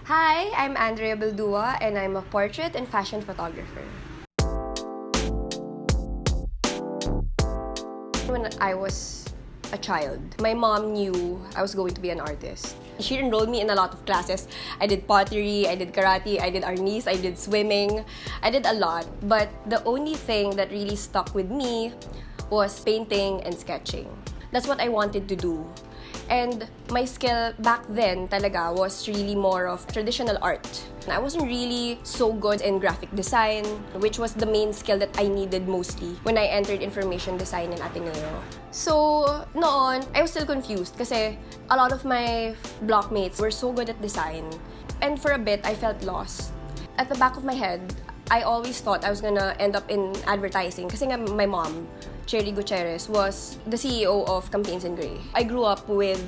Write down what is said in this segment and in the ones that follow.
Hi, I'm Andrea Beldua and I'm a portrait and fashion photographer. When I was a child, my mom knew I was going to be an artist. She enrolled me in a lot of classes. I did pottery, I did karate, I did arnis, I did swimming. I did a lot, but the only thing that really stuck with me was painting and sketching. That's what I wanted to do. And my skill back then talaga was really more of traditional art. I wasn't really so good in graphic design, which was the main skill that I needed mostly when I entered information design in Ateneo. So, noon, I was still confused kasi a lot of my blockmates were so good at design. And for a bit, I felt lost. At the back of my head, I always thought I was gonna end up in advertising kasi nga my mom, Cherry Gutierrez, was the CEO of Campaigns in Gray. I grew up with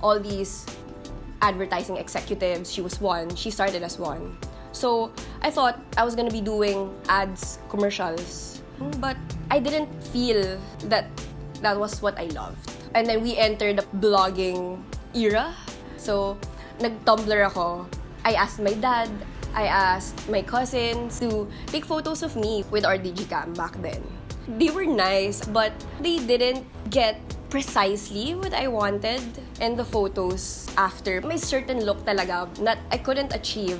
all these advertising executives. She was one. She started as one. So I thought I was gonna be doing ads, commercials. But I didn't feel that that was what I loved. And then we entered the blogging era. So nag-Tumblr ako. I asked my dad, I asked my cousins to take photos of me with our digicam back then. They were nice, but they didn't get precisely what I wanted in the photos after. May certain look talaga that I couldn't achieve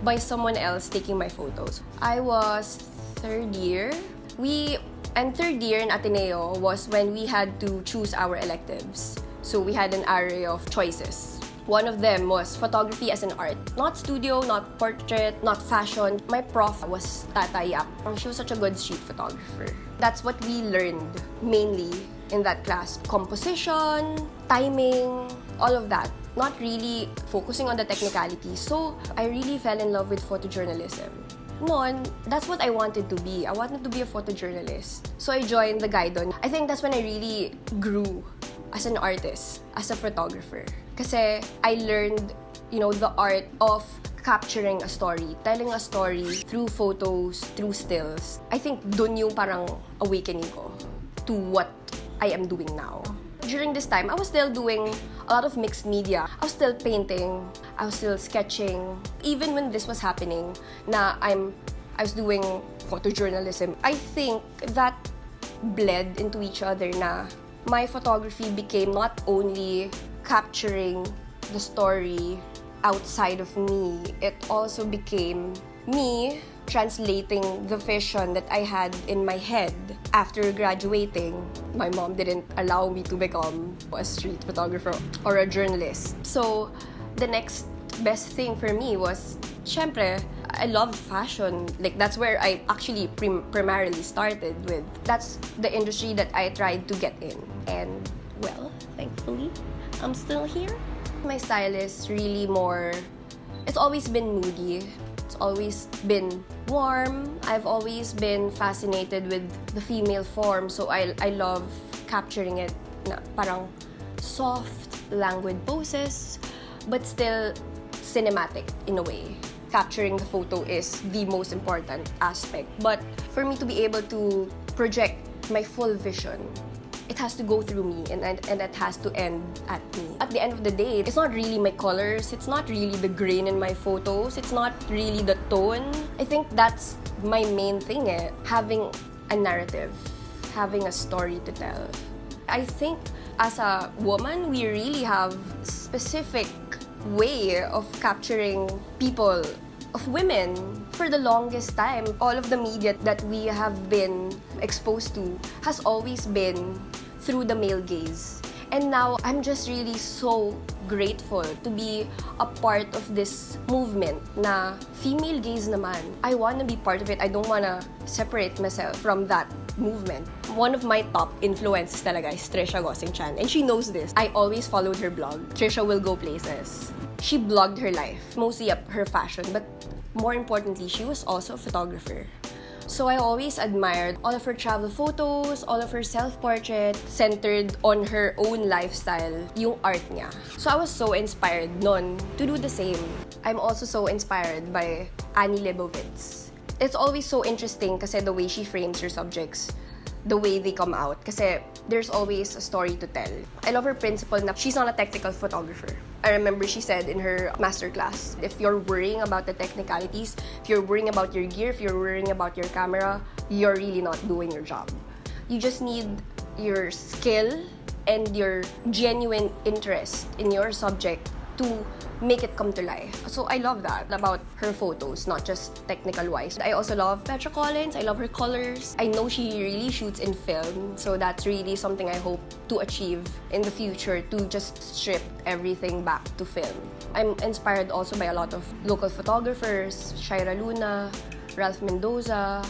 by someone else taking my photos. I was third year. Third year in Ateneo was when we had to choose our electives. So we had an array of choices. One of them was photography as an art. Not studio, not portrait, not fashion. My prof was Tata Yap. She was such a good street photographer. That's what we learned mainly in that class. Composition, timing, all of that. Not really focusing on the technicalities. So I really fell in love with photojournalism. Noon, that's what I wanted to be. I wanted to be a photojournalist. So I joined the Guidon. I think that's when I really grew as an artist, as a photographer. Kasi I learned, the art of capturing a story, telling a story through photos, through stills. I think dun yung parang awakening ko to what I am doing now. During this time, I was still doing a lot of mixed media. I was still painting, I was still sketching. Even when this was happening, I was doing photojournalism. I think that bled into each other na my photography became not only capturing the story outside of me, it also became me translating the vision that I had in my head after graduating. My mom didn't allow me to become a street photographer or a journalist. So the next best thing for me was, syempre, I loved fashion. Like, that's where I actually primarily started with. That's the industry that I tried to get in. And, well, thankfully, I'm still here. My style is really more, it's always been moody. It's always been warm. I've always been fascinated with the female form. So I love capturing it na parang soft, languid poses, but still cinematic in a way. Capturing the photo is the most important aspect. But for me to be able to project my full vision, it has to go through me and it has to end at me. At the end of the day, it's not really my colors, it's not really the grain in my photos, it's not really the tone. I think that's my main thing, having a narrative, having a story to tell. I think as a woman, we really have specific way of capturing people, of women. For the longest time, all of the media that we have been exposed to has always been through the male gaze. And now, I'm just really so grateful to be a part of this movement na female gaze naman. I want to be part of it. I don't want to separate myself from that movement. One of my top influences talaga is Trisha Gosing-Chan, and she knows this. I always followed her blog. Trisha Will Go Places. She blogged her life, mostly her fashion, but more importantly, she was also a photographer. So I always admired all of her travel photos, all of her self-portraits, centered on her own lifestyle, yung art niya. So I was so inspired noon to do the same. I'm also so inspired by Annie Leibovitz. It's always so interesting kasi the way she frames her subjects, the way they come out, kasi there's always a story to tell. I love her principle na she's not a technical photographer. I remember she said in her masterclass, if you're worrying about the technicalities, if you're worrying about your gear, if you're worrying about your camera, you're really not doing your job. You just need your skill and your genuine interest in your subject to make it come to life. So I love that about her photos, not just technical-wise. I also love Petra Collins. I love her colors. I know she really shoots in film, so that's really something I hope to achieve in the future, to just strip everything back to film. I'm inspired also by a lot of local photographers, Shaira Luna, Ralph Mendoza.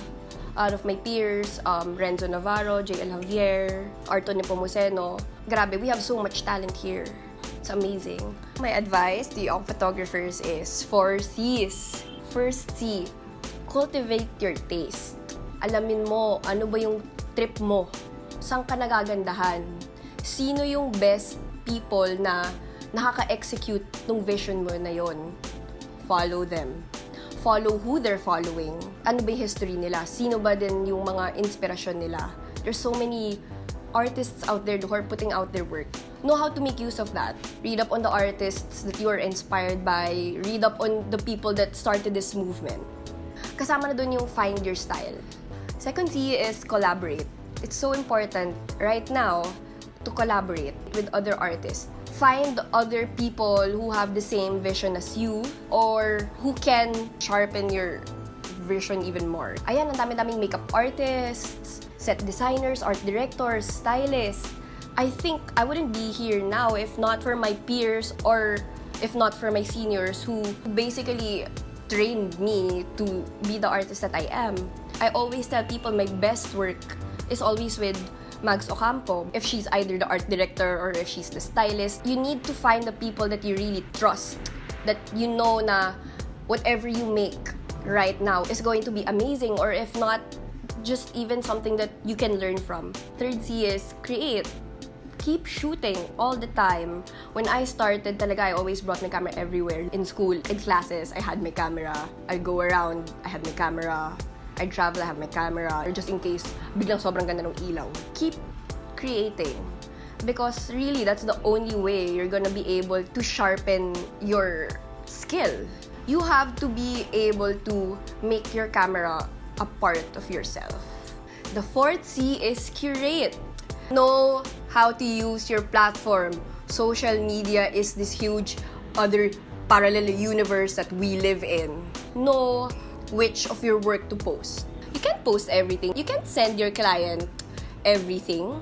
Out of my peers, Renzo Navarro, JL Javier, Arto Nepomuceno. Grabe, we have so much talent here. It's amazing. My advice to young photographers is 4 C's. First C, cultivate your taste. Alamin mo, ano ba yung trip mo? Saan ka nagagandahan? Sino yung best people na nakaka-execute ng vision mo na yon? Follow them. Follow who they're following. Ano ba yung history nila? Sino ba din yung mga inspirasyon nila? There's so many artists out there who are putting out their work. Know how to make use of that. Read up on the artists that you are inspired by. Read up on the people that started this movement. Kasama na dun yung find your style. Second C is collaborate. It's so important right now to collaborate with other artists. Find other people who have the same vision as you or who can sharpen your vision even more. Ayan, ang dami-daming makeup artists, set designers, art directors, stylists. I think I wouldn't be here now if not for my peers or if not for my seniors who basically trained me to be the artist that I am. I always tell people my best work is always with Mags Ocampo. If she's either the art director or if she's the stylist, you need to find the people that you really trust, that you know na whatever you make right now is going to be amazing, or if not, just even something that you can learn from. Third C is create. Keep shooting all the time. When I started, talaga, I always brought my camera everywhere. In school, in classes, I had my camera. I go around, I had my camera. I travel, I have my camera, or just in case biglang sobrang ganda ng ilaw. Keep creating. Because really, that's the only way you're gonna be able to sharpen your skill. You have to be able to make your camera a part of yourself. The fourth C is curate. Know how to use your platform. Social media is this huge other parallel universe that we live in. Know which of your work to post. You can't post everything. You can't send your client everything.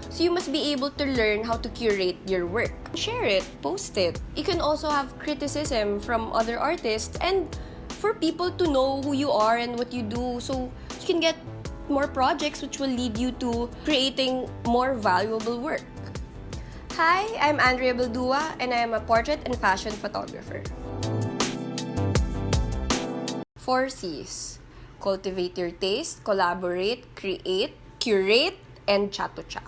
So you must be able to learn how to curate your work. Share it, post it. You can also have criticism from other artists and for people to know who you are and what you do, so you can get more projects which will lead you to creating more valuable work. Hi, I'm Andrea Beldua and I am a portrait and fashion photographer. 4 C's. Cultivate your taste, collaborate, create, curate, and chat-to-chat.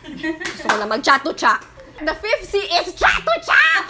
Gusto ko na mag-chat-to-chat. The 5th C is chat-to-chat!